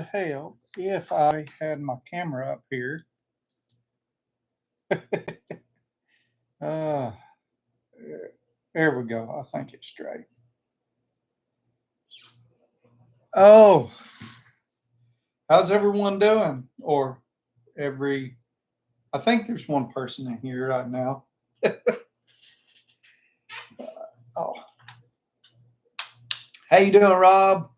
Hell if I had my camera up here. uh, there we go. I think it's straight. Oh, how's everyone doing? Or every, I think there's one person in here right now. Oh, how you doing, Rob?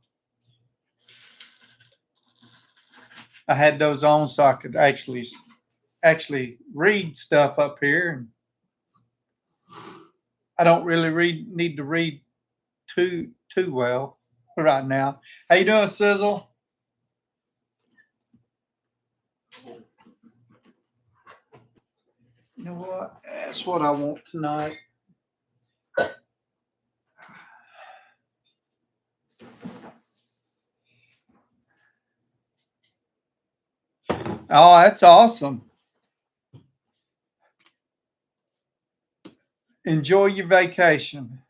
I had those on so I could actually read stuff up here, and I don't really need to read too well right now. How you doing, Sizzle? You know what? That's what I want tonight. Oh, that's awesome. Enjoy your vacation.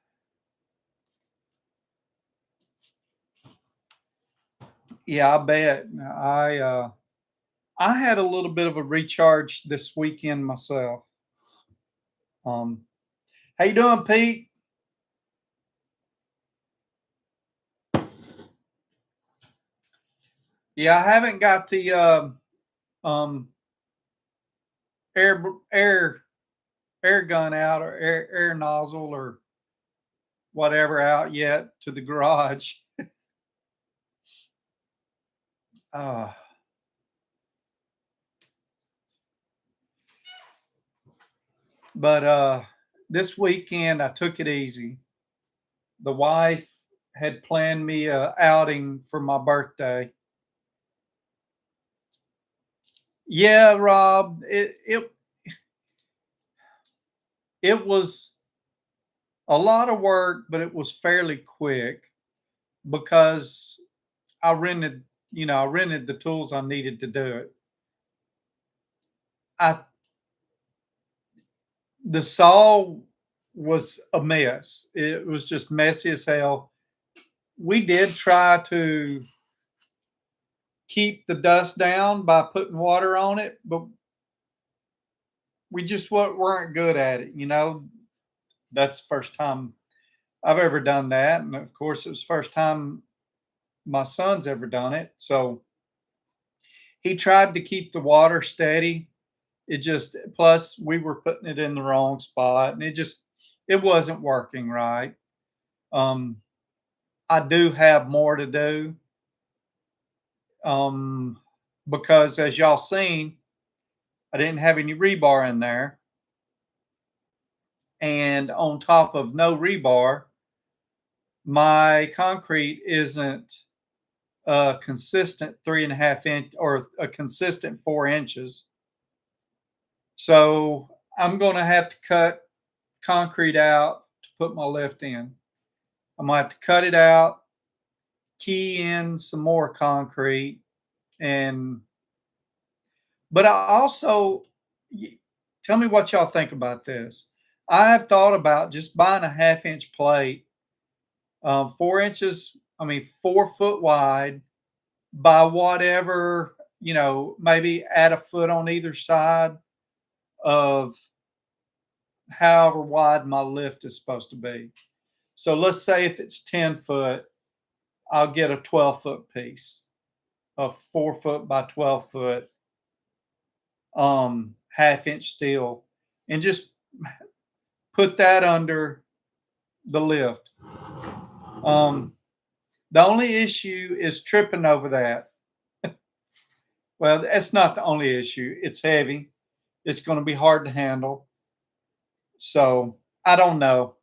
Yeah, I bet. I had a little bit of a recharge this weekend myself. Um, how you doing, Pete? Yeah, I haven't got the um, air air air gun out or air nozzle or whatever out yet to the garage. Uh, but this weekend I took it easy. The wife had planned me a outing for my birthday. Yeah, Rob, it was a lot of work, but it was fairly quick because I rented, I rented the tools I needed to do it. I The saw was a mess. It was just messy as hell. We did try to keep the dust down by putting water on it, but we just weren't good at it. That's the first time I've ever done that, and of course, it was the first time my son's ever done it. So he tried to keep the water steady. It just plus we were putting it in the wrong spot, and it wasn't working right. Um, I do have more to do um, because, as y'all seen, I didn't have any rebar in there, and on top of no rebar, my concrete isn't a consistent 3.5 inch or a consistent 4 inches. So I'm going to have to cut concrete out to put my lift in. I'm going to have to cut it out, key in some more concrete, and but I also tell me what y'all think about this. I have thought about just buying a 1/2 inch plate, 4 inches. I mean 4 foot wide by whatever maybe add a foot on either side of however wide my lift is supposed to be. So let's say if it's 10 foot, I'll get a 12 foot piece, a 4 foot by 12 foot 1/2 inch steel, and just put that under the lift. Um, the only issue is tripping over that. Well, that's not the only issue. It's heavy. It's going to be hard to handle. So I don't know.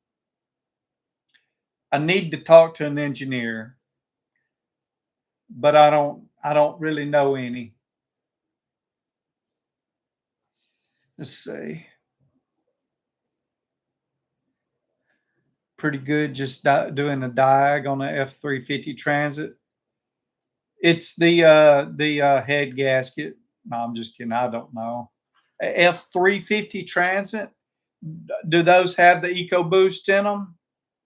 I need to talk to an engineer, but I don't really know any. Let's see. Pretty good just doing a diag on the F-350 Transit. It's the head gasket. No, I'm just kidding. I don't know. F-350 Transit. Do those have the EcoBoost in them,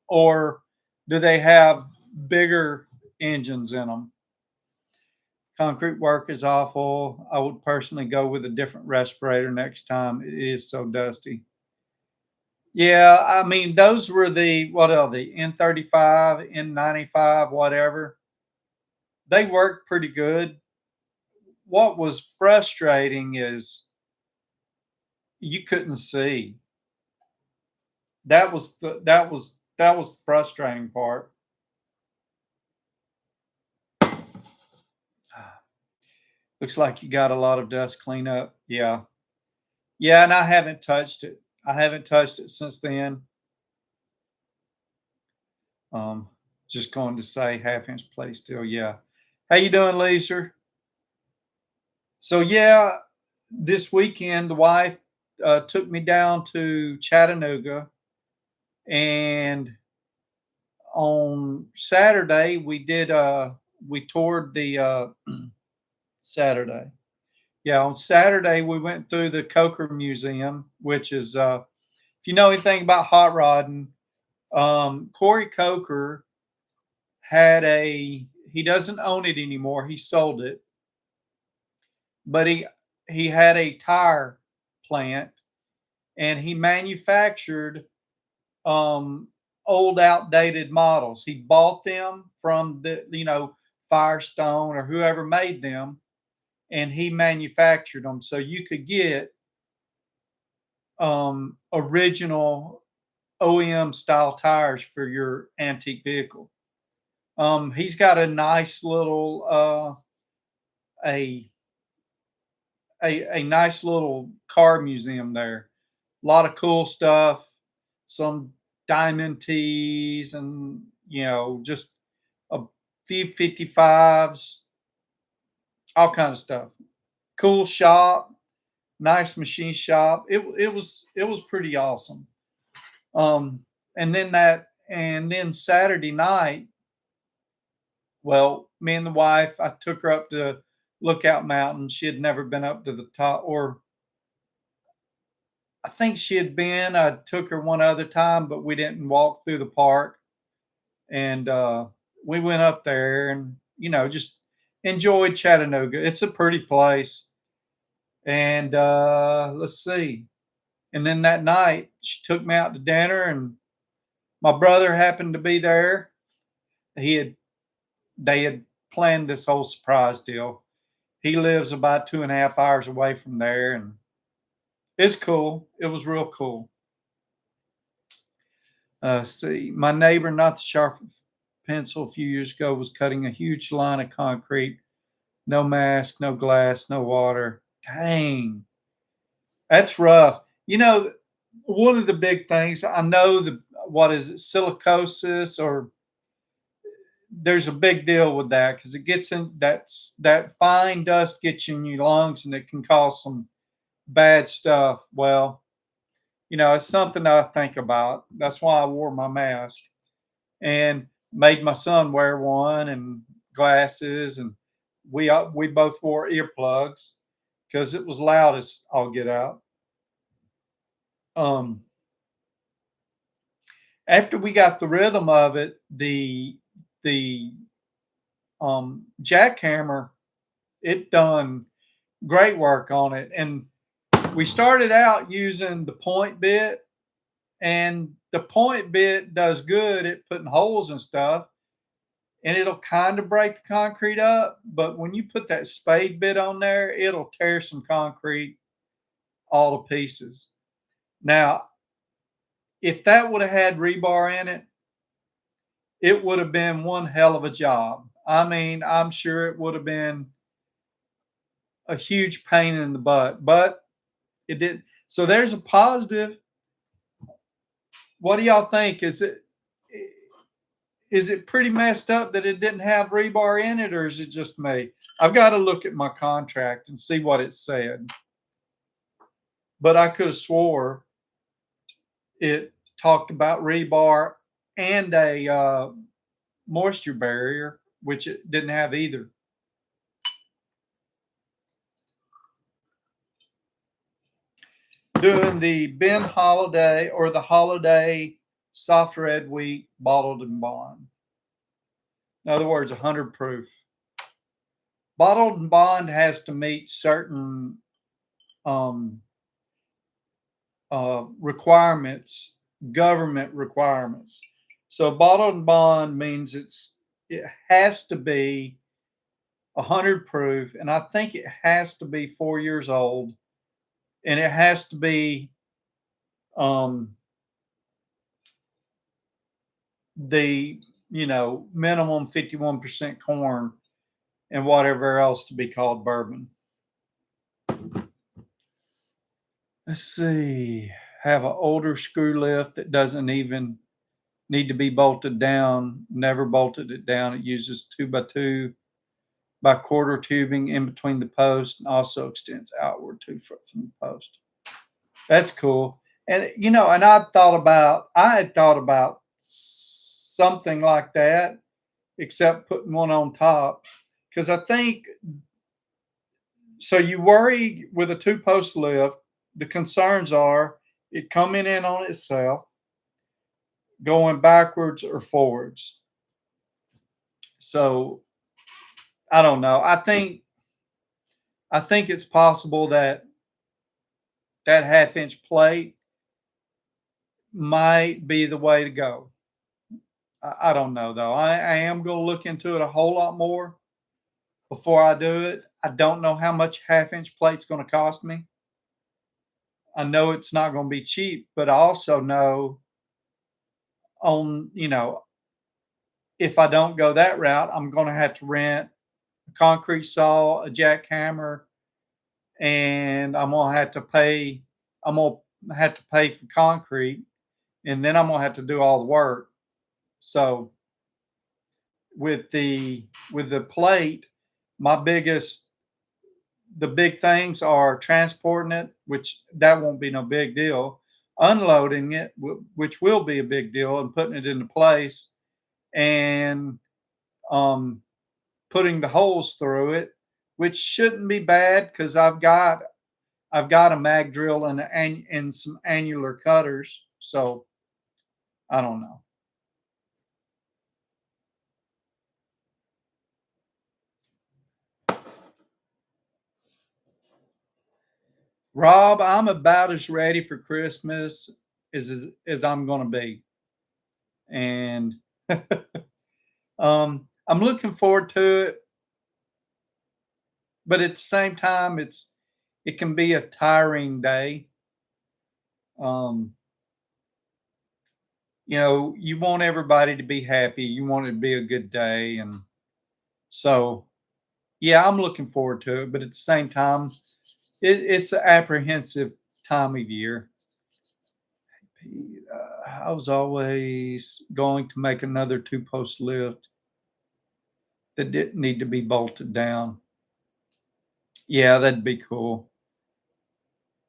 or do they have bigger engines in them? Concrete work is awful. I would personally go with a different respirator next time. It is so dusty. Yeah, I mean, those were what are the N35, N95, whatever. They worked pretty good. What was frustrating is you couldn't see. That was the frustrating part. Looks like you got a lot of dust cleanup. Yeah. Yeah, and I haven't touched it. I haven't touched it since then. Um, just going to say half-inch plate steel. Yeah. How you doing, Leisure? So yeah, this weekend the wife took me down to Chattanooga, and on Saturday we toured the Saturday. Yeah, on Saturday we went through the Coker Museum, which is if you know anything about hot rodding, Corey Coker he doesn't own it anymore. He sold it, but he had a tire plant, and he manufactured um, old outdated models. He bought them from Firestone or whoever made them, and he manufactured them so you could get original OEM style tires for your antique vehicle. He's got a nice little a a nice little car museum there. A lot of cool stuff, some diamond tees, and just a few 55s, all kind of stuff. Cool shop, nice machine shop. It was pretty awesome. Um, and then Saturday night, well, me and the wife, I took her up to Lookout Mountain. She had never been up to the top, or I think she had been. I took her one other time, but we didn't walk through the park. And we went up there and, just enjoyed Chattanooga. It's a pretty place. And let's see. And then that night, she took me out to dinner, and my brother happened to be there. He had They had planned this whole surprise deal. He lives about 2.5 hours away from there, and it's cool. It was real cool. See, my neighbor, not the sharp pencil, a few years ago was cutting a huge line of concrete. No mask, no glass, no water. Dang, that's rough. One of the big things I know, the what is it, silicosis, or there's a big deal with that because it gets in that fine dust gets in your lungs, and it can cause some bad stuff. Well, it's something I think about. That's why I wore my mask and made my son wear one, and glasses, and we both wore earplugs because it was loud as all get out. Um, After we got the rhythm of it, the jackhammer, it done great work on it. And we started out using the point bit, and the point bit does good at putting holes and stuff, and it'll kind of break the concrete up. But when you put that spade bit on there, it'll tear some concrete all to pieces. Now, if that would have had rebar in it, it would have been one hell of a job. I mean, I'm sure it would have been a huge pain in the butt, but it did. So there's a positive. What do y'all think? Is it pretty messed up that it didn't have rebar in it, or is it just me? I've got to look at my contract and see what it said. But I could have swore it talked about rebar and a moisture barrier, which it didn't have either. Doing the Ben Holiday or the Holiday Soft Red Wheat Bottled and Bond. In other words, 100 proof. Bottled and bond has to meet certain um, requirements, government requirements. So bottled and bond means it has to be 100 proof, and I think it has to be 4 years old, and it has to be um, the minimum 51% corn and whatever else to be called bourbon. Let's see. Have an older screw lift that doesn't even need to be bolted down. Never bolted it down. It uses 2x2 by quarter tubing in between the posts and also extends outward 2 foot from the post. That's cool. And and I had thought about something like that, except putting one on top. Because I think so you worry with a two-post lift, the concerns are it coming in on itself, going backwards or forwards. So I don't know. I think it's possible that that half-inch plate might be the way to go. I don't know though. I am going to look into it a whole lot more before I do it. I don't know how much half-inch plate's going to cost me. I know it's not going to be cheap, but I also know on if I don't go that route, I'm going to have to rent a concrete saw, a jackhammer, and I'm going to have to pay. I'm going to have to pay for concrete, and then I'm going to have to do all the work. So with the plate, my biggest the big things are transporting it, which that won't be no big deal. Unloading it, which will be a big deal, and putting it into place, and um, putting the holes through it, which shouldn't be bad because I've got a mag drill and some annular cutters. So I don't know. Rob, I'm about as ready for Christmas as I'm going to be, and I'm looking forward to it. But at the same time, it can be a tiring day. Um, you want everybody to be happy. You want it to be a good day, and so yeah, I'm looking forward to it. But at the same time, it's an apprehensive time of year. I was always going to make another two-post lift that didn't need to be bolted down. Yeah, that'd be cool.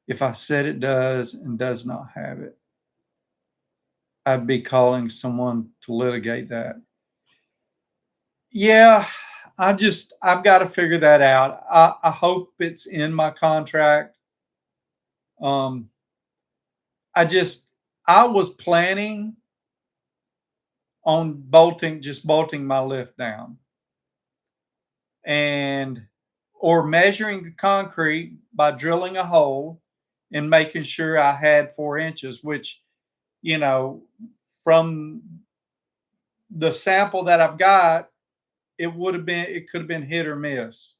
If I said it does and does not have it, I'd be calling someone to litigate that. Yeah, I've got to figure that out. I hope it's in my contract. Um, I just I was planning on bolting my lift down and or measuring the concrete by drilling a hole and making sure I had 4 inches, which you know from the sample that I've got, it could have been hit or miss.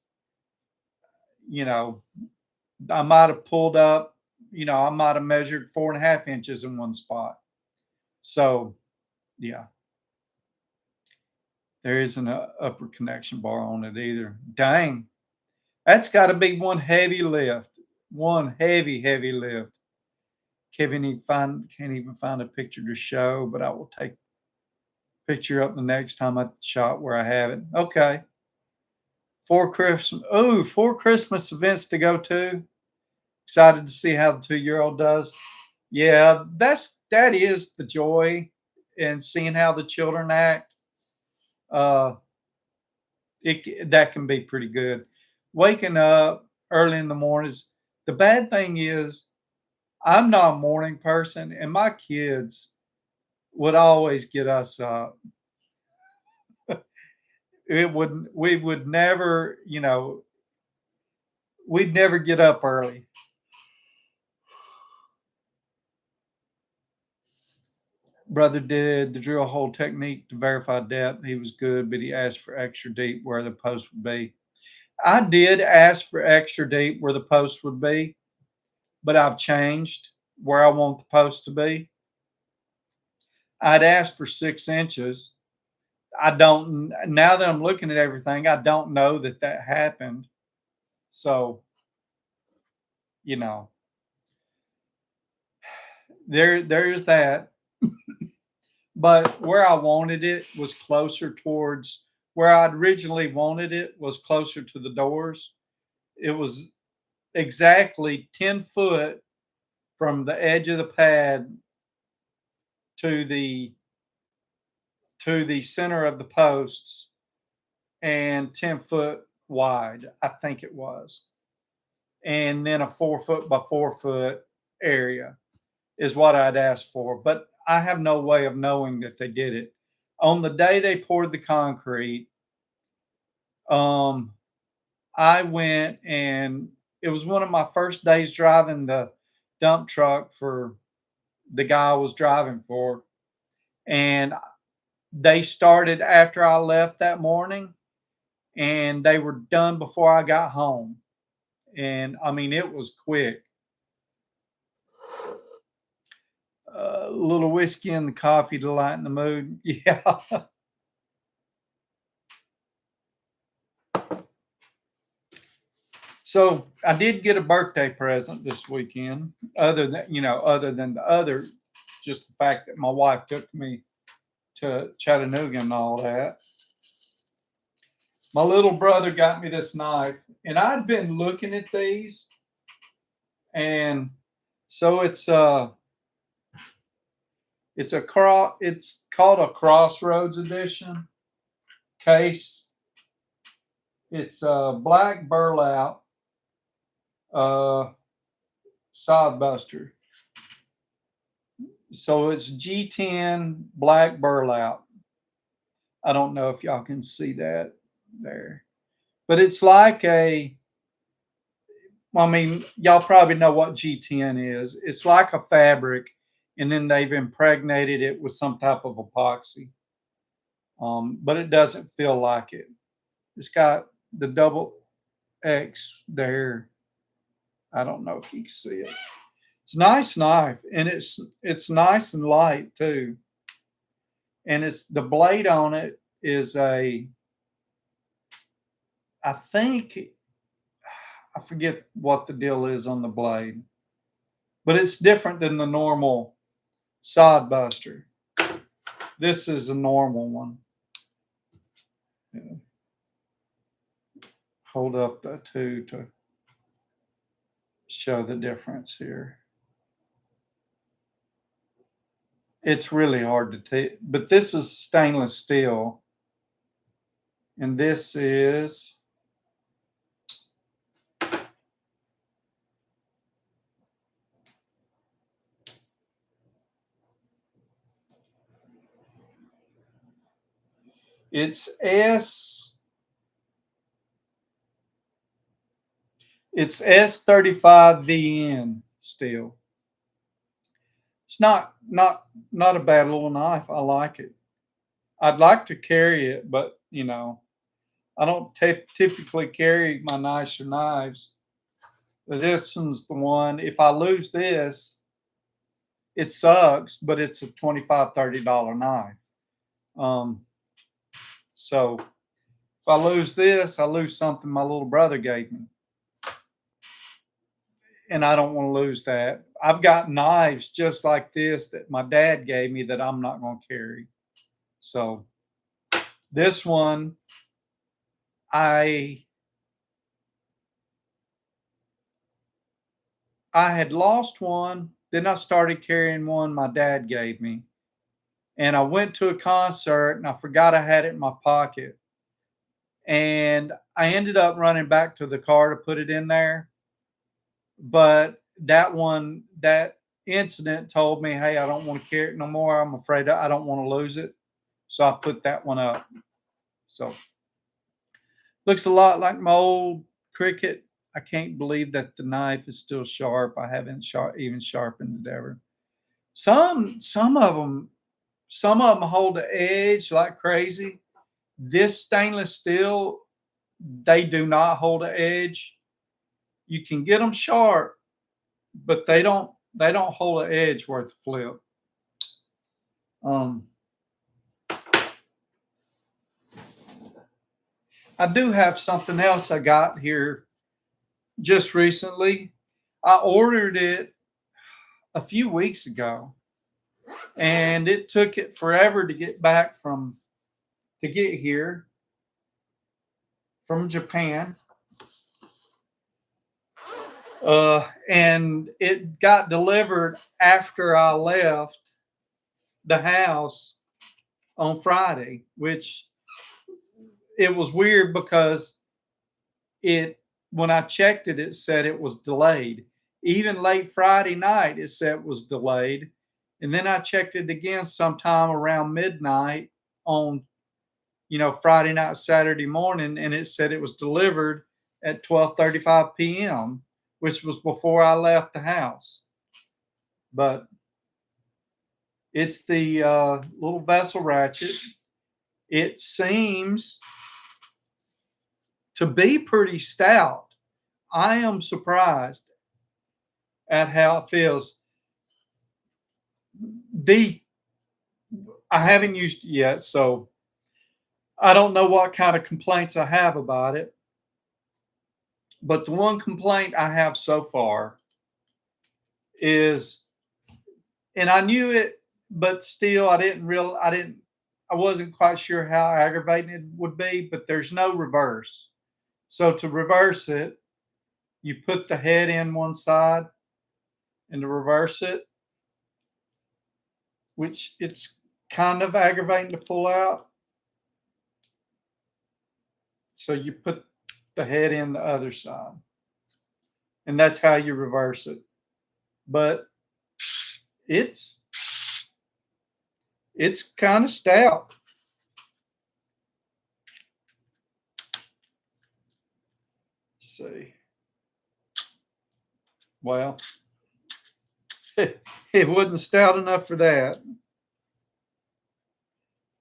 You know, I might have pulled up, I might have measured 4.5 inches in one spot. So yeah, there isn't an upper connection bar on it either. Dang, that's got to be one heavy lift, one heavy lift. Can't even find a picture to show, but I will take a picture up the next time at the shop where I have it. Okay, 4 Christmas events to go to. Excited to see how the 2-year-old does. Yeah, that is the joy in seeing how the children act. Uh, that can be pretty good. Waking up early in the mornings. The bad thing is, I'm not a morning person, and my kids would always get us up. we would never, we'd never get up early. Brother did the drill hole technique to verify depth. He was good, but he asked for extra deep where the post would be. I did ask for extra deep where the post would be, but I've changed where I want the post to be. I'd asked for 6 inches. I don't, now that I'm looking at everything, I don't know that that happened. So, you know, there's that. But where I wanted it was closer towards where I'd originally wanted it was closer to the doors. It was exactly 10 foot from the edge of the pad to the center of the posts and 10 foot wide, I think it was. And then a 4 foot by 4 foot area is what I'd asked for. But I have no way of knowing that they did it. On the day they poured the concrete, I went and it was one of my first days driving the dump truck for the guy I was driving for. And they started after I left that morning and they were done before I got home. And I mean, it was quick. A little whiskey and the coffee to lighten the mood. Yeah. So I did get a birthday present this weekend. Other than the other, just the fact that my wife took me to Chattanooga and all that. My little brother got me this knife, and I'd been looking at these, and so it's called a Crossroads edition case. It's a black burlap sod buster. So it's G10 black burlap. I don't know if y'all can see that there, but it's like y'all probably know what G10 is. It's like a fabric, and then they've impregnated it with some type of epoxy. But it doesn't feel like it. It's got the double X there. I don't know if you can see it. It's a nice knife, and it's nice and light too. And it's the blade on it is I think I forget what the deal is on the blade, but it's different than the normal sod buster. This is a normal one. Hold up the two to show the difference here. It's really hard to take, but this is stainless steel, and this is it's S35VN steel. It's not a bad little knife. I like it. I'd like to carry it, but I don't typically carry my nicer knives. But this one's the one. If I lose this, it sucks, but it's a $25-$30 knife. So if I lose this, I lose something my little brother gave me. And I don't want to lose that. I've got knives just like this that my dad gave me that I'm not going to carry. So this one, I had lost one. Then I started carrying one my dad gave me. And I went to a concert and I forgot I had it in my pocket. And I ended up running back to the car to put it in there. But that incident told me, hey, I don't want to carry it no more. I'm afraid I don't want to lose it. So I put that one up. So Looks a lot like my old Cricut. I can't believe that the knife is still sharp. I haven't even sharpened it ever. Some of them hold the edge like crazy. This stainless steel, they do not hold the edge. You can get them sharp, but they don't hold the edge worth the flip. Um, I do have something else I got here just recently. I ordered it a few weeks ago, and it took it forever to get here from Japan. And it got delivered after I left the house on Friday, which it was weird because it when I checked it, it said it was delayed. Even late Friday night, it said it was delayed. And then I checked it again sometime around midnight on, Friday night, Saturday morning, and it said it was delivered at 12:35 p.m., which was before I left the house. But it's the little vessel ratchet. It seems to be pretty stout. I am surprised at how it feels. The I haven't used it yet, so I don't know what kind of complaints I have about it. But the one complaint I have so far is, and I knew it, but still I wasn't quite sure how aggravating it would be, but there's no reverse. So to reverse it, you put the head in one side, and to reverse it, which it's kind of aggravating to pull out. So you put the head in the other side, and that's how you reverse it. But it's it's kind of stout. Let's see. Well, it wasn't stout enough for that.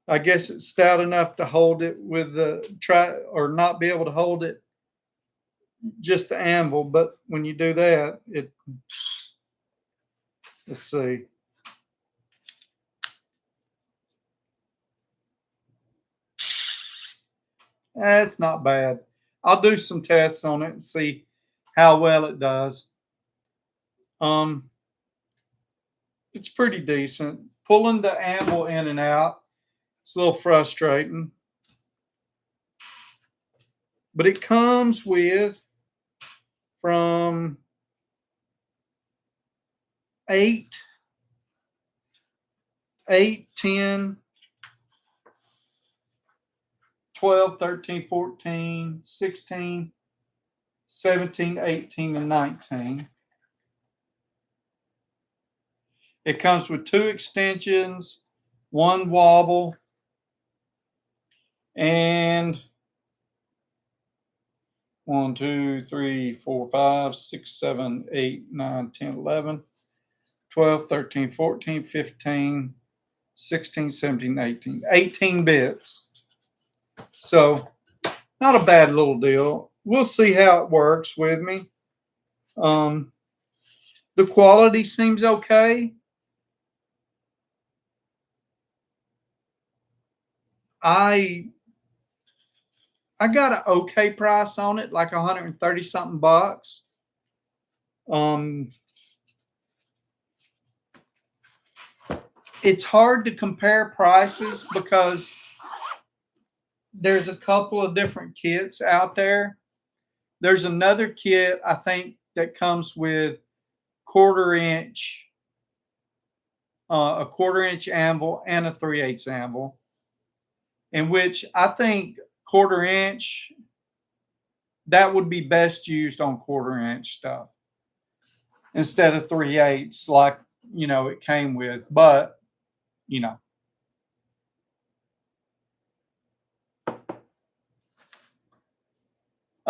I guess it's stout enough to hold it with the try or not be able to hold it just the anvil. But when you do that, let's see. It's not bad. I'll do some tests on it and see how well it does. Um, it's pretty decent. Pulling the anvil in and out, it's a little frustrating. But it comes with from 8, 8, 10, 12, 13, 14, 16, 17, 18, and 19. It comes with 2 extensions, 1 wobble, and 1, 2, 3, 4, 5, 6, 7, 8, 9, 10, 11, 12, 13, 14, 15, 16, 17, 18. 18 bits. So, not a bad little deal. We'll see how it works with me. The quality seems okay. I got an okay price on it, like 130 something bucks. Um, it's hard to compare prices because there's a couple of different kits out there. There's another kit I think that comes with quarter inch, a quarter inch anvil and a 3/8 anvil, in which I think quarter inch that would be best used on quarter inch stuff instead of 3/8 like it came with. But you know,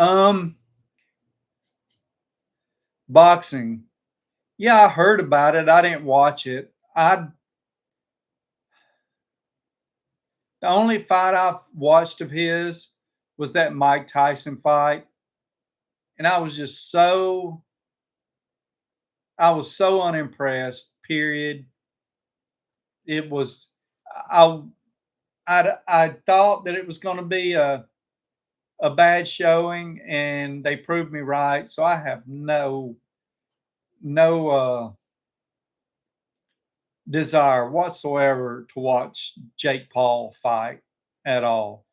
Um, Boxing. Yeah, I heard about it. I didn't watch it. The only fight I've watched of his was that Mike Tyson fight, and I was so unimpressed. Period. It was I I thought that it was going to be a bad showing, and they proved me right. So I have no desire whatsoever to watch Jake Paul fight at all.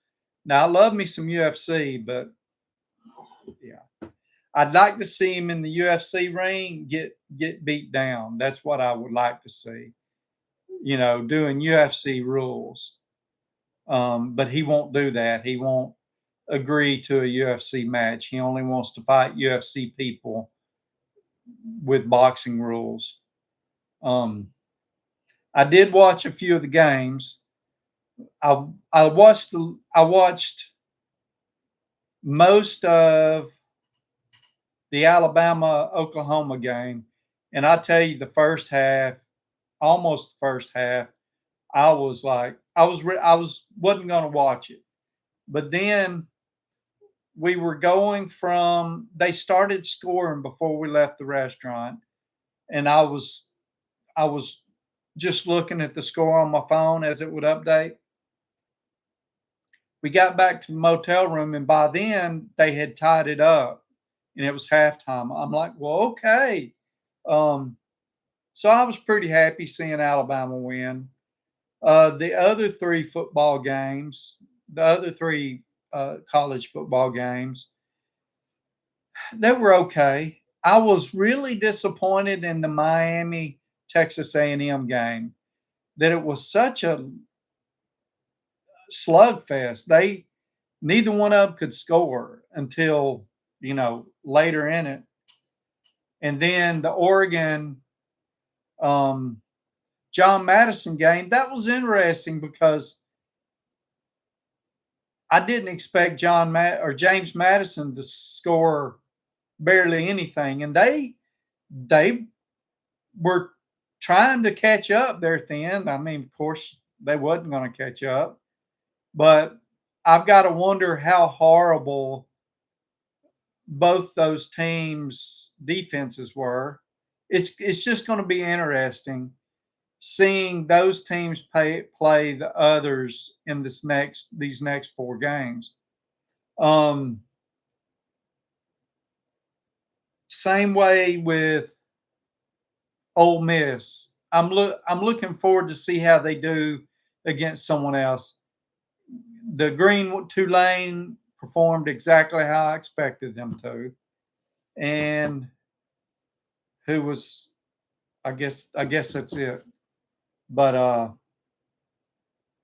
Now I love me some UFC, but yeah, I'd like to see him in the UFC ring get beat down. That's what I would like to see. Doing UFC rules. But he won't do that. He won't agree to a UFC match. He only wants to fight UFC people with boxing rules. Um, I did watch a few of the games. I watched most of the Alabama Oklahoma game, and I tell you, the first half, almost the first half, I was like, I wasn't going to watch it, but then we were going from they started scoring before we left the restaurant, and I was just looking at the score on my phone as it would update. We got back to the motel room, and by then they had tied it up, and it was halftime. I'm like, well, okay. Um, so I was pretty happy seeing Alabama win. The other three football games, the other three college football games, they were okay. I was really disappointed in the Miami Texas A&M game that it was such a slugfest. They neither one of them could score until later in it, and then the Oregon um, John Madison game, that was interesting because I didn't expect James Madison to score barely anything, and they were trying to catch up there at the end. I mean, of course, they wasn't going to catch up, but I've got to wonder how horrible both those teams' defenses were. It's just going to be interesting seeing those teams play the others in these next four games. Um, Same way with Ole Miss. I'm looking forward to see how they do against someone else. The Green Tulane performed exactly how I expected them to, and who was I guess that's it. But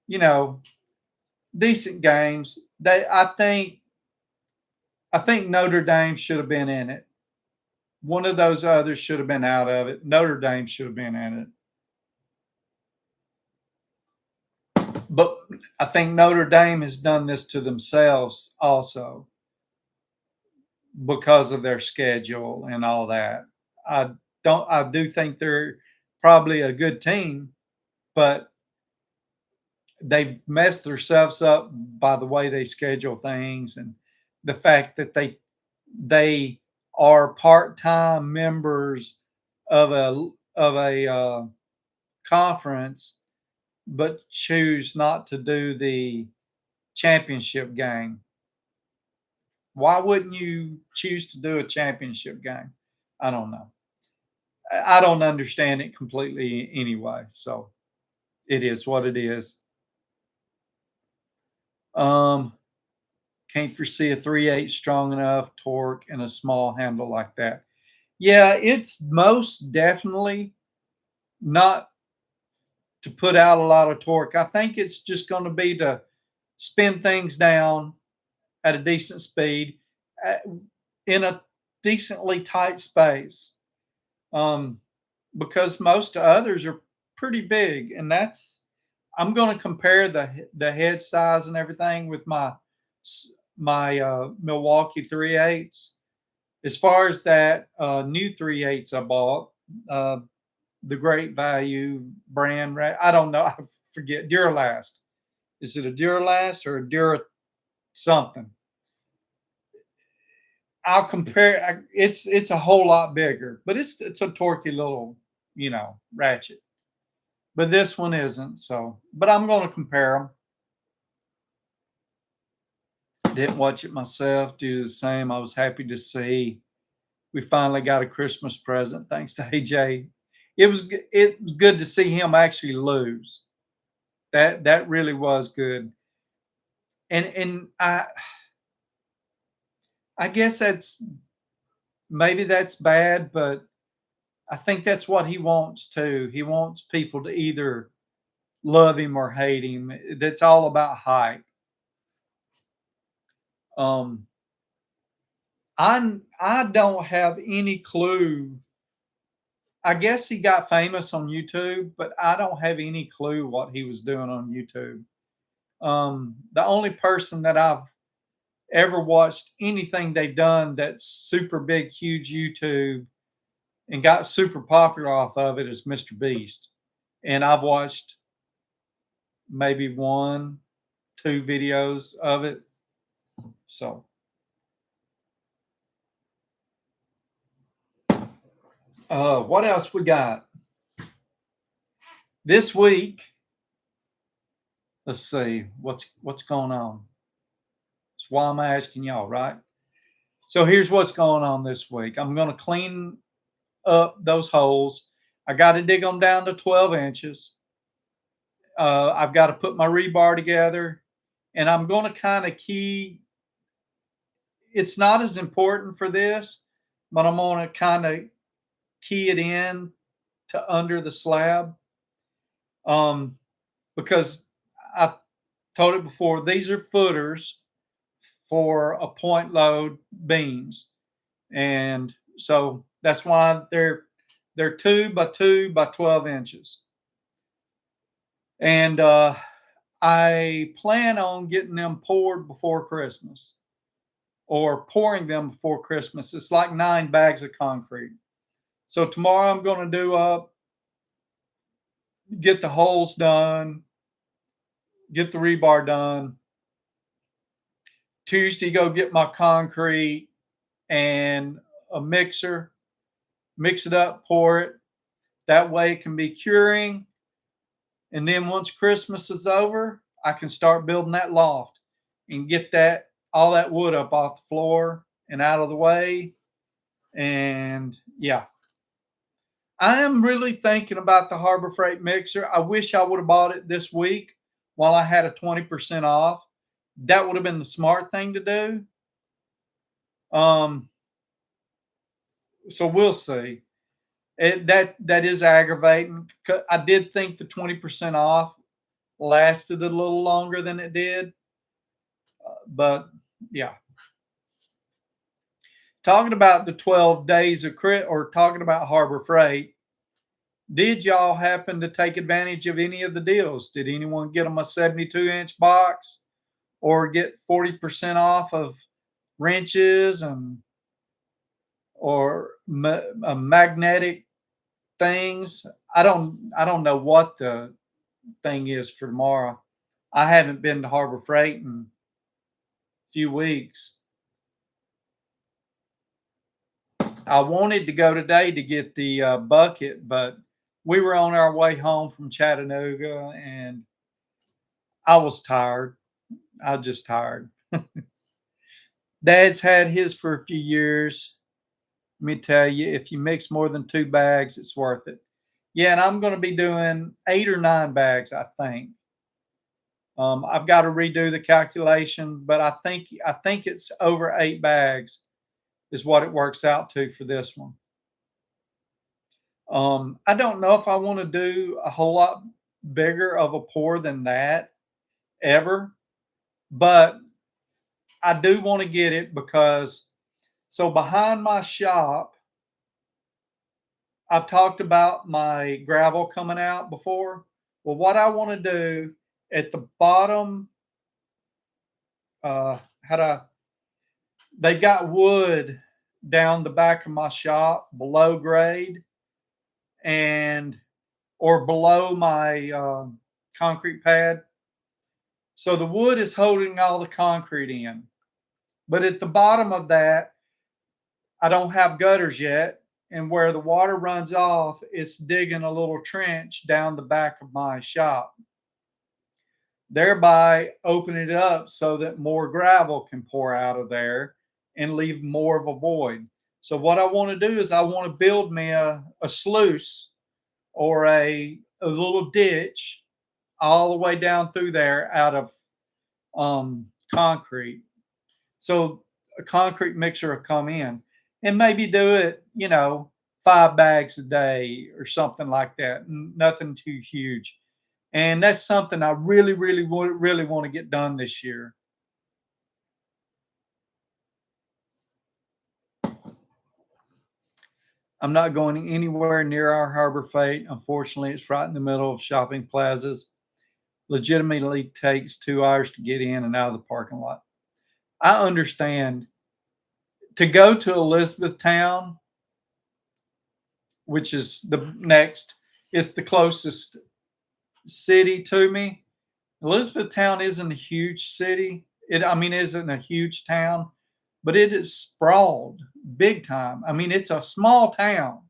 you know, decent games. I think Notre Dame should have been in it. One of those others should have been out of it. Notre Dame should have been in it. But I think Notre Dame has done this to themselves also because of their schedule and all that. I I do think they're probably a good team, but they've messed themselves up by the way they schedule things and the fact that they are part-time members of a conference but choose not to do the championship game. Why wouldn't you choose to do a championship game? I don't know. I don't understand it completely anyway. So it is what it is. Um, can't foresee a 3.8 strong enough torque and a small handle like that. Yeah, it's most definitely not to put out a lot of torque. I think it's just going to be to spin things down at a decent speed in a decently tight space. Um, because most others are pretty big, and I'm going to compare the head size and everything with my my Milwaukee 3/8. As far as that new 3/8 I bought, uh, the Great Value brand, I don't know, I forget, Duralast. Is it a Duralast or a Dura something? I'll compare. It's a whole lot bigger, but it's a torquey little, ratchet. But this one isn't. So, but I'm going to compare them. Didn't watch it myself. Do the same. I was happy to see we finally got a Christmas present thanks to AJ. It was good to see him actually lose. That really was good. And I guess that's bad, but I think that's what he wants too. He wants people to either love him or hate him. That's all about hype. Um, I don't have any clue. I guess he got famous on YouTube, but I don't have any clue what he was doing on YouTube. The only person that I've ever watched anything they've done that's super big, huge YouTube and got super popular off of it is Mr. Beast. And I've watched maybe one, two videos of it. So, what else we got this week? Let's see what's going on. That's why I'm asking y'all, right? So here's what's going on this week. I'm going to clean up those holes. I got to dig them down to 12 inches. I've got to put my rebar together, and I'm going to kind of key. It's not as important for this, but I'm going to kind of key it in to under the slab, because I've told it before. These are footers for a point load beams, and so that's why they're 2 by 2 by 12 inches. And I plan on getting them poured before Christmas, or pouring them before Christmas. It's like 9 bags of concrete. So tomorrow I'm going to do get the holes done, get the rebar done. Tuesday, go get my concrete and a mixer, mix it up, pour it. That way it can be curing. And then once Christmas is over, I can start building that loft and get all that wood up off the floor and out of the way. And yeah, I am really thinking about the Harbor Freight mixer. I wish I would have bought it this week while I had a 20% off. That would have been the smart thing to do. So we'll see. That is aggravating. I did think the 20% off lasted a little longer than it did, but yeah. Talking about the 12 days of or talking about Harbor Freight, did y'all happen to take advantage of any of the deals? Did anyone get them a 72-inch box or get 40% off of wrenches or magnetic things? I don't know what the thing is for tomorrow. I haven't been to Harbor Freight in a few weeks. I wanted to go today to get the bucket, but we were on our way home from Chattanooga and I was tired. I was just tired. Dad's had his for a few years. Let me tell you, if you mix more than 2 bags, it's worth it. Yeah, and I'm going to be doing 8 or 9 bags, I think. I've got to redo the calculation, but I think it's over 8 bags is what it works out to for this one. I don't know if I want to do a whole lot bigger of a pour than that ever, but I do want to get it because behind my shop, I've talked about my gravel coming out before. Well, what I want to do at the bottom, how to they got wood down the back of my shop below grade and or below my concrete pad. So the wood is holding all the concrete in. But at the bottom of that, I don't have gutters yet. And where the water runs off, it's digging a little trench down the back of my shop, thereby opening it up so that more gravel can pour out of there and leave more of a void. So what I want to do is I want to build me a sluice or a little ditch all the way down through there out of concrete. So a concrete mixer will come in and maybe do it, 5 bags a day or something like that. Nothing too huge. And that's something I really, really want to get done this year. I'm not going anywhere near our Harbor Freight. Unfortunately, it's right in the middle of shopping plazas. Legitimately takes 2 hours to get in and out of the parking lot. I understand to go to Elizabethtown, which is the next, it's the closest city to me. Elizabethtown isn't a huge city. Isn't a huge town, but it is sprawled big time. I mean, it's a small town,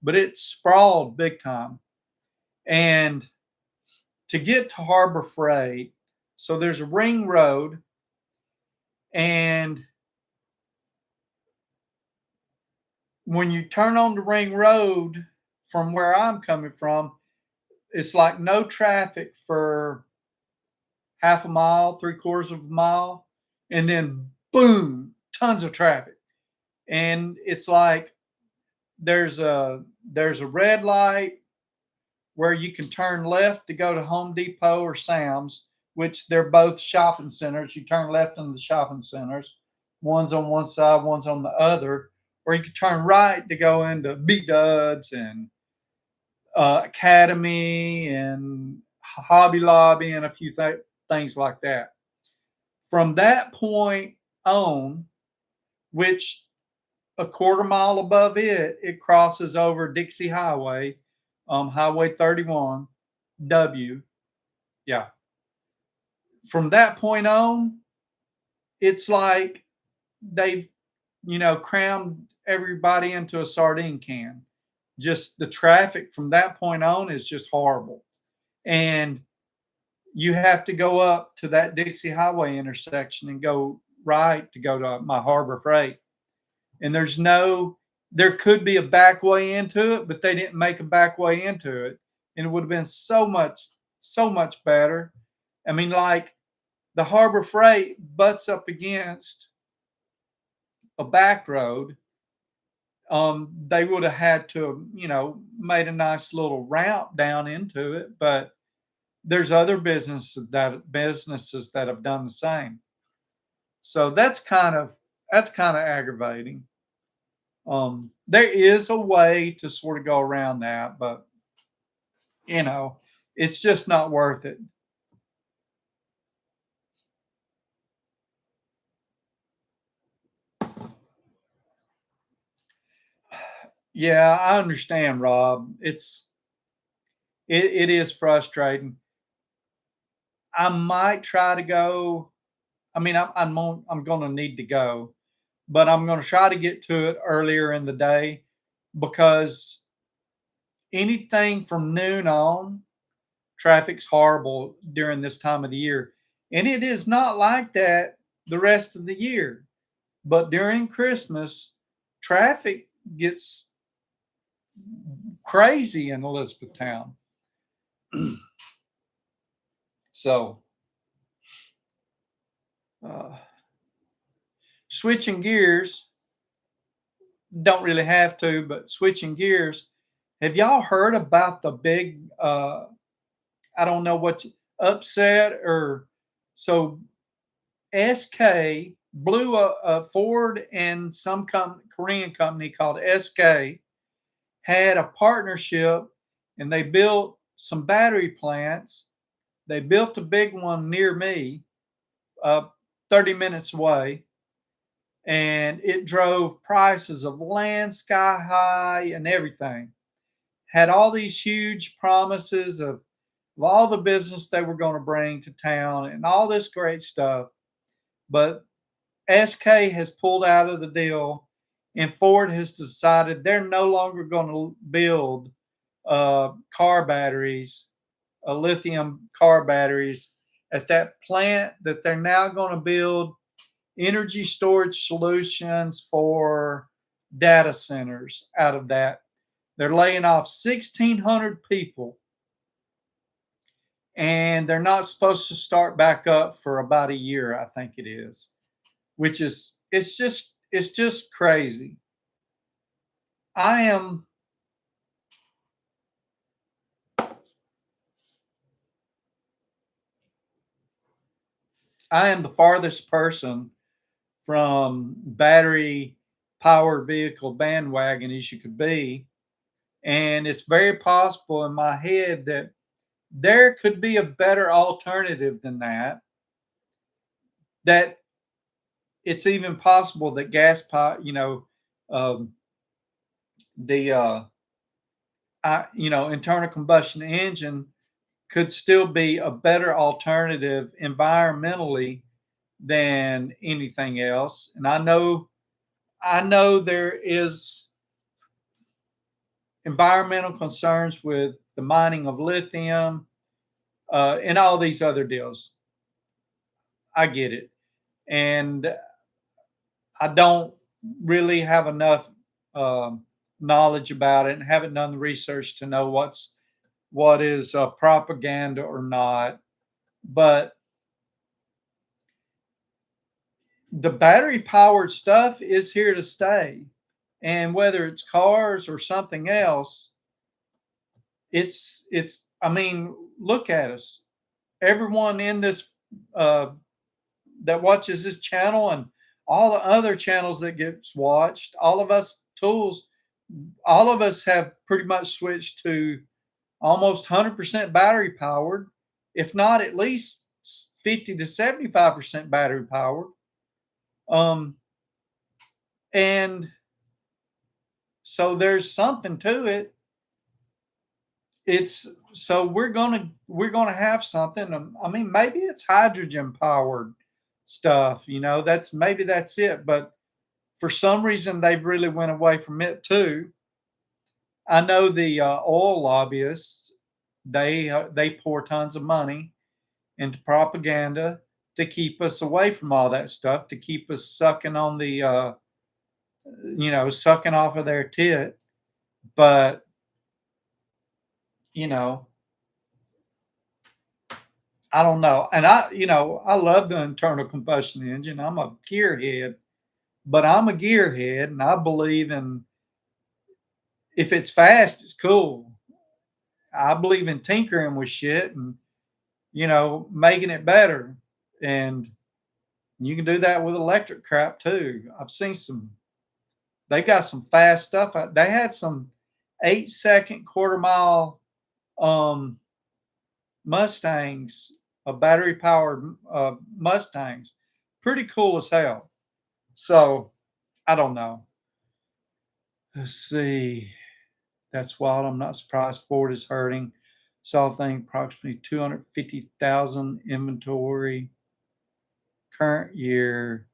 but it's sprawled big time. And to get to Harbor Freight, so there's a ring road, and when you turn on the ring road from where I'm coming from, it's like no traffic for half a mile, 3/4 of a mile, and then boom, tons of traffic. And it's like there's a red light where you can turn left to go to Home Depot or Sam's, which they're both shopping centers. You turn left in the shopping centers. One's on one side, one's on the other. Or you can turn right to go into B Dubs and Academy and Hobby Lobby and a few things like that. From that point on, which a 1/4 mile above it, it crosses over Dixie Highway, Highway 31, W. Yeah. From that point on, it's like they've, crammed everybody into a sardine can. Just the traffic from that point on is just horrible. And you have to go up to that Dixie Highway intersection and go right to go to my Harbor Freight. And there could be a back way into it, but they didn't make a back way into it. And it would have been so much better. I mean, like the Harbor Freight butts up against a back road. They would have had to, made a nice little ramp down into it, but there's other businesses that have done the same. So that's kind of aggravating. There is a way to sort of go around that, but you know, it's just not worth it. Yeah, I understand, Rob. It is frustrating. I might try to go. I mean, I'm going to need to go, but I'm going to try to get to it earlier in the day because anything from noon on, traffic's horrible during this time of the year, and it is not like that the rest of the year. But during Christmas, traffic gets crazy in Elizabethtown. So, uh, switching gears, don't really have to, but switching gears, have y'all heard about the big, I don't know what, upset or so SK blew a Ford and some Korean company called SK had a partnership and they built some battery plants. They built a big one near me, 30 minutes away, and it drove prices of land sky high and everything. Had all these huge promises of all the business they were going to bring to town and all this great stuff. But SK has pulled out of the deal, and Ford has decided they're no longer going to build car batteries, lithium car batteries at that plant, that they're now going to build energy storage solutions for data centers out of that. They're laying off 1,600 people, and they're not supposed to start back up for about a year, I think it is, which is it's just crazy. I am I am the farthest person from battery powered vehicle bandwagon as you could be. And it's very possible in my head that there could be a better alternative than that. That it's even possible that gas pot, um, the internal combustion engine could still be a better alternative environmentally than anything else. And I know there is environmental concerns with the mining of lithium, and all these other deals. I get it, and I don't really have enough um, knowledge about it, and haven't done the research to know what is propaganda or not. But the battery powered stuff is here to stay, and whether it's cars or something else, it's. I mean, look at us. Everyone in this uh, that watches this channel, and all the other channels that gets watched, all of us tools, all of us have pretty much switched to almost 100% battery powered, if not at least 50 to 75% battery powered. Um, and so there's something to it. It's so we're gonna have something. I mean, maybe it's hydrogen powered stuff. That's it. But for some reason, they've really went away from it too. I know the oil lobbyists. They pour tons of money into propaganda to keep us away from all that stuff, to keep us sucking on the sucking off of their tit. But you know, I don't know. And I love the internal combustion engine. I'm a gearhead, but I'm a gearhead, and I believe in, if it's fast, it's cool. I believe in tinkering with shit and making it better. And you can do that with electric crap too. I've seen some. They got some fast stuff. They had some 8-second quarter mile um, Mustangs, battery powered Mustangs. Pretty cool as hell. So I don't know. Let's see. That's wild. I'm not surprised Ford is hurting. Saw thing approximately 250,000 inventory. Current year,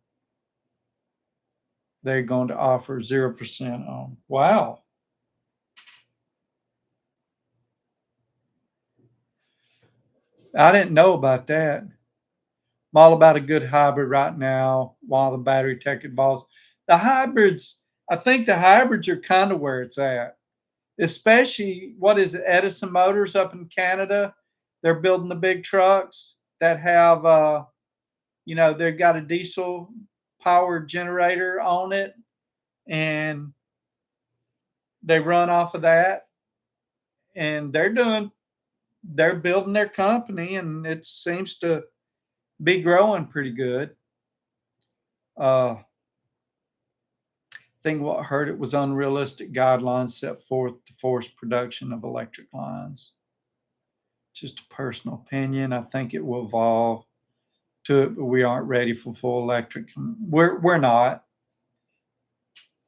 they're going to offer 0% on. Wow. I didn't know about that. I'm all about a good hybrid right now while the battery tech evolves. The hybrids, I think the hybrids are kind of where it's at. Especially, what is it, Edison Motors up in Canada? They're building the big trucks that have, they've got a diesel powered generator on it, and they run off of that. And they're building their company, and it seems to be growing pretty good. Uh, think what hurt it was unrealistic guidelines set forth to force production of electric lines. Just a personal opinion. I think it will evolve. to it, but we aren't ready for full electric. We're not.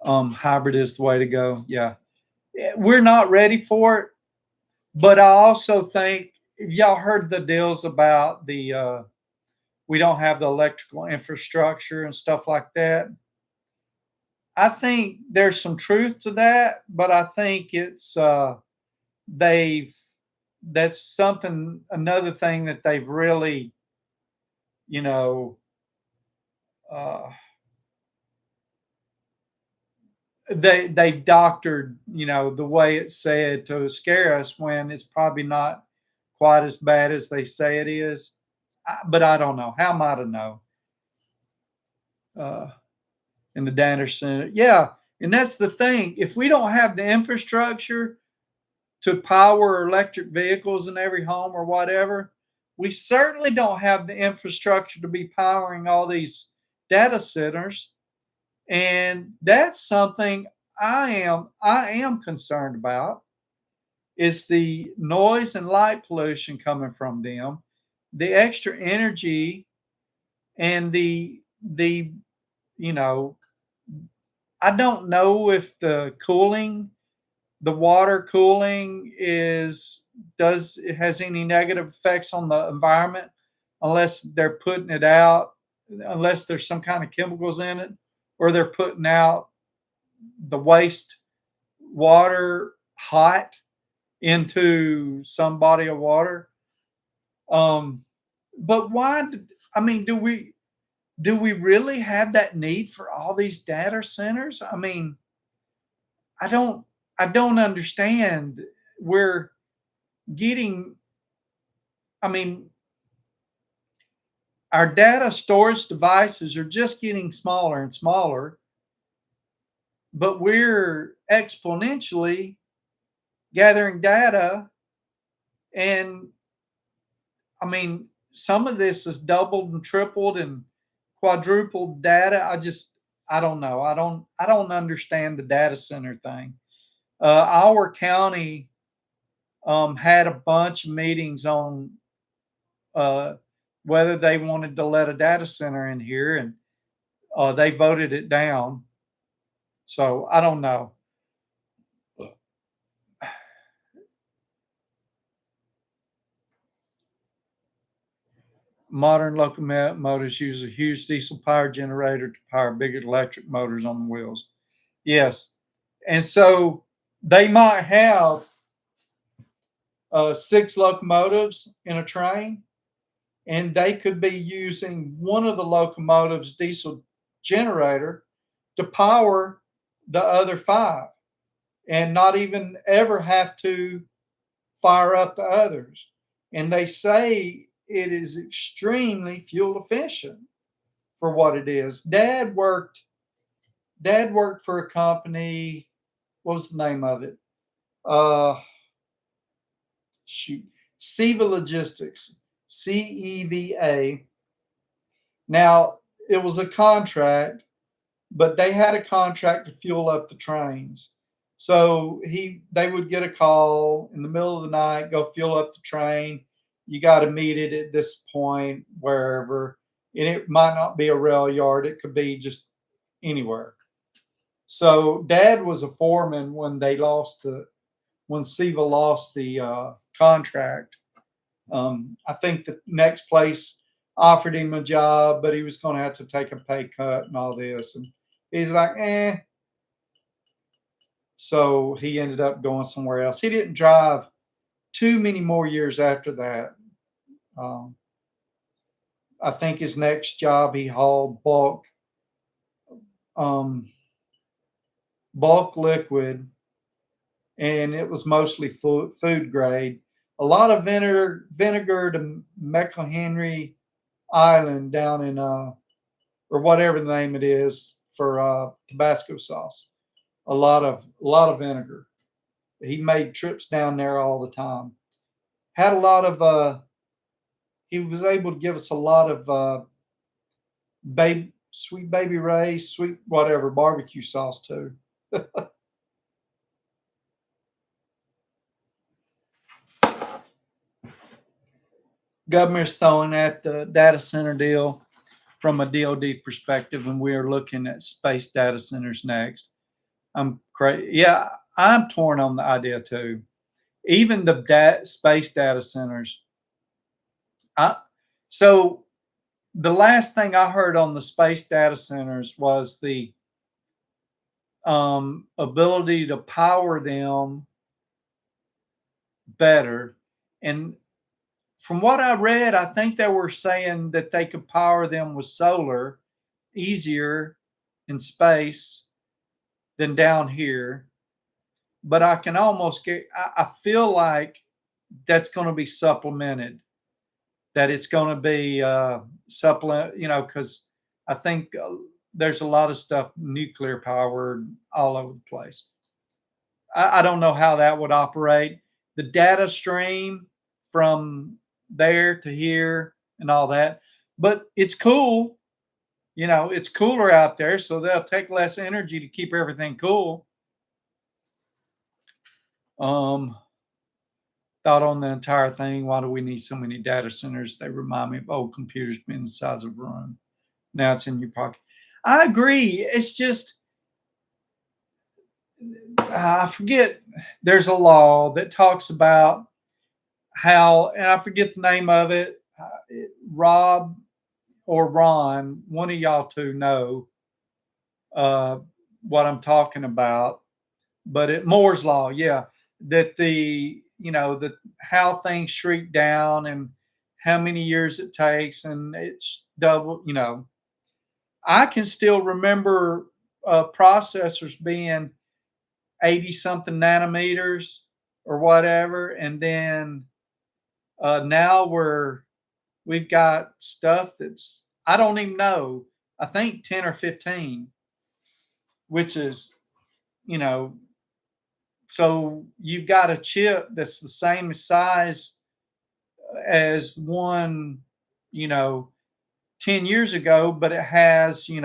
Hybrid is the way to go. Yeah. We're not ready for it, but I also think y'all heard the deals about the we don't have the electrical infrastructure and stuff like that. I think there's some truth to that, but I think it's they've that's something another thing that they've really, you know, uh, they've doctored, the way it's said to scare us when it's probably not quite as bad as they say it is. But I don't know. How am I to know? Uh, in the data center, yeah, and that's the thing. If we don't have the infrastructure to power electric vehicles in every home or whatever, we certainly don't have the infrastructure to be powering all these data centers. And that's something I am concerned about is the noise and light pollution coming from them, the extra energy and the you know I don't know if the water cooling does it has any negative effects on the environment unless they're putting it out, unless there's some kind of chemicals in it, or they're putting out the waste water hot into some body of water. Um, but I mean, do we really have that need for all these data centers? I mean, I don't I don't understand. We're getting I mean, our data storage devices are just getting smaller and smaller, but we're exponentially gathering data. And I mean, some of this is doubled and tripled and quadrupled data. I don't know. I don't understand the data center thing. Our county had a bunch of meetings on uh, whether they wanted to let a data center in here, and they voted it down. So I don't know. Modern locomotives use a huge diesel power generator to power bigger electric motors on the wheels. Yes, and so they might have six locomotives in a train, and they could be using one of the locomotives' diesel generator to power the other five, and not even ever have to fire up the others. And they say it is extremely fuel efficient for what it is. Dad worked for a company. What was the name of it? Uh Shoot. Seva Logistics. CEVA. Now, it was a contract, but they had a contract to fuel up the trains. So they would get a call in the middle of the night, go fuel up the train. You got to meet it at this point, wherever. And it might not be a rail yard, it could be just anywhere. So Dad was a foreman when Seva lost the contract. I think the next place offered him a job, but he was going to have to take a pay cut and all this. And he's like, eh. So he ended up going somewhere else. He didn't drive too many more years after that. Um, I think his next job he hauled um, bulk liquid, and it was mostly food grade. A lot of vinegar to McElhenry Island down in or whatever the name it is for Tabasco sauce. A lot of vinegar. He made trips down there all the time. Had a lot of he was able to give us a lot of baby sweet baby Ray's, sweet whatever barbecue sauce too. Government's throwing at the data center deal from a DoD perspective, and we are looking at space data centers next. I'm crazy. Yeah, I'm torn on the idea too. Even the space data centers. I, so the last thing I heard on the space data centers was the ability to power them better. And from what I read, I think they were saying that they could power them with solar easier in space than down here. But I can almost get, I feel like that's going to be supplemented, that it's going to be supplement, because I think there's a lot of stuff nuclear powered all over the place. I don't know how that would operate. The data stream from there to here and all that, but it's cool. It's cooler out there, so they'll take less energy to keep everything cool. Um, Thought on the entire thing. Why do we need so many data centers? They remind me of old computers being the size of a room. Now it's in your pocket. I agree. It's just I forget. There's a law that talks about how, and I forget the name of it. Rob or Ron, one of y'all two know uh, what I'm talking about. But Moore's law, yeah, that that how things shrink down and how many years it takes, and it's double. I can still remember processors being 80 something nanometers or whatever, and then now we've got stuff that's I don't even know. I think 10 or 15, which is you know so you've got a chip that's the same size as one, you know, 10 years ago, but it has, two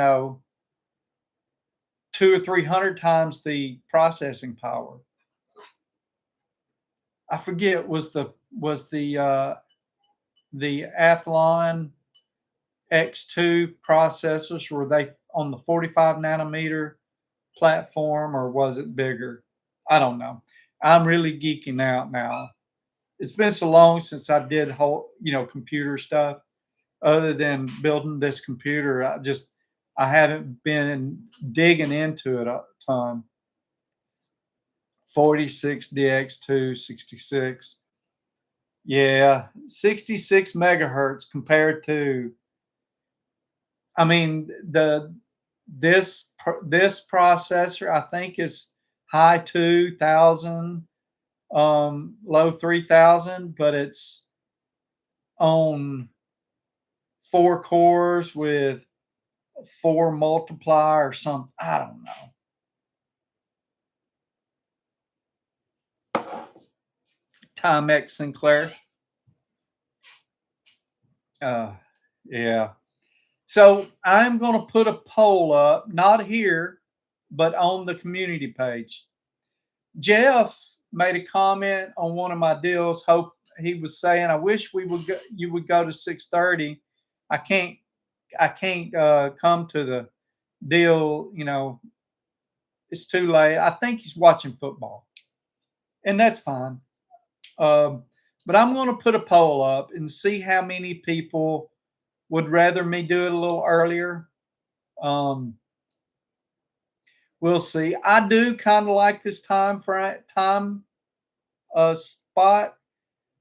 or 300 times the processing power. I forget was the Athlon X2 processors, were they on the 45 nanometer platform or was it bigger? I don't know. I'm really geeking out now. It's been so long since I did whole, computer stuff. Other than building this computer, I haven't been digging into it a ton. 46 DX2 66. Yeah, 66 megahertz compared to, I mean, this processor I think is high 2000, low 3000, but it's on 4 cores with 4 multiply or something. I don't know. Timex Sinclair. Uh, yeah. So I'm going to put a poll up, not here, but on the community page. Jeff made a comment on one of my deals. Hope he was saying, "I wish you would go to 6:30. I can't. I can't come to the deal. It's too late." I think he's watching football, and that's fine. Um, but I'm going to put a poll up and see how many people would rather me do it a little earlier. Um, we'll see. I do kind of like this time spot.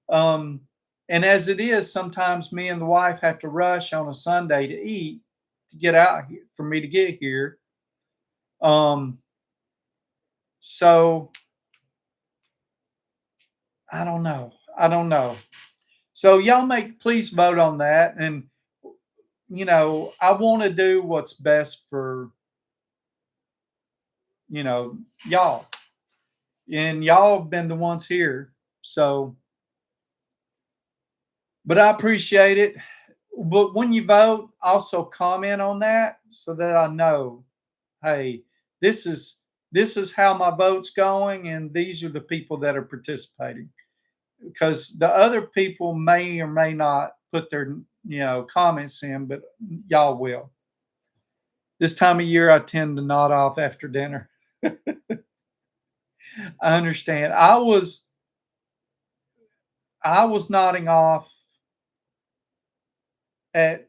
Um, and as it is, sometimes me and the wife have to rush on a Sunday to eat to get out here for me to get here. Um, so I don't know. I don't know. So y'all please vote on that. And I want to do what's best for, y'all. And y'all have been the ones here. So, but I appreciate it. But when you vote, also comment on that so that I know, hey, this is how my vote's going, and these are the people that are participating. because the other people may or may not put their comments in, but y'all will. This time of year, I tend to nod off after dinner. I understand. I was nodding off at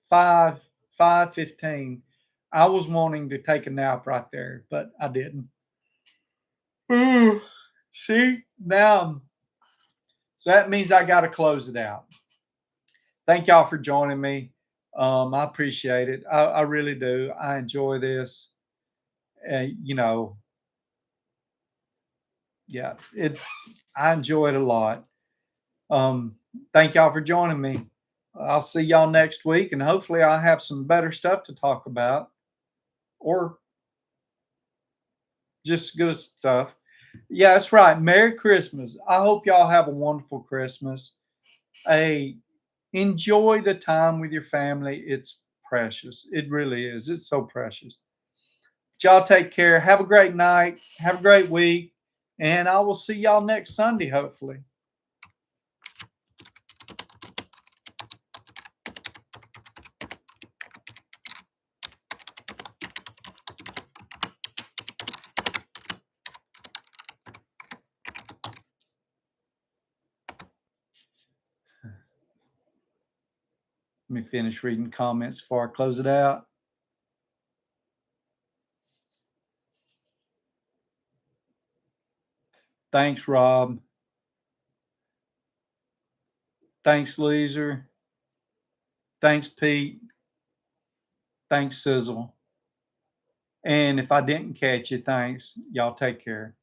5:15. I was wanting to take a nap right there, but I didn't. Ooh, see now, so that means I got to close it out. Thank y'all for joining me. I appreciate it. I really do. I enjoy this. You know, yeah, it. I enjoy it a lot. Um, Thank y'all for joining me. I'll see y'all next week, and hopefully, I'll have some better stuff to talk about, or just good stuff. Yeah, that's right. Merry Christmas. I hope y'all have a wonderful Christmas. A Enjoy the time with your family. It's precious. It really is. It's so precious. But y'all take care. Have a great night. Have a great week. And I will see y'all next Sunday, hopefully. Let me finish reading comments before I close it out. Thanks, Rob. Thanks, Leisure. Thanks, Pete. Thanks, Sizzle. And if I didn't catch you, thanks. Y'all take care.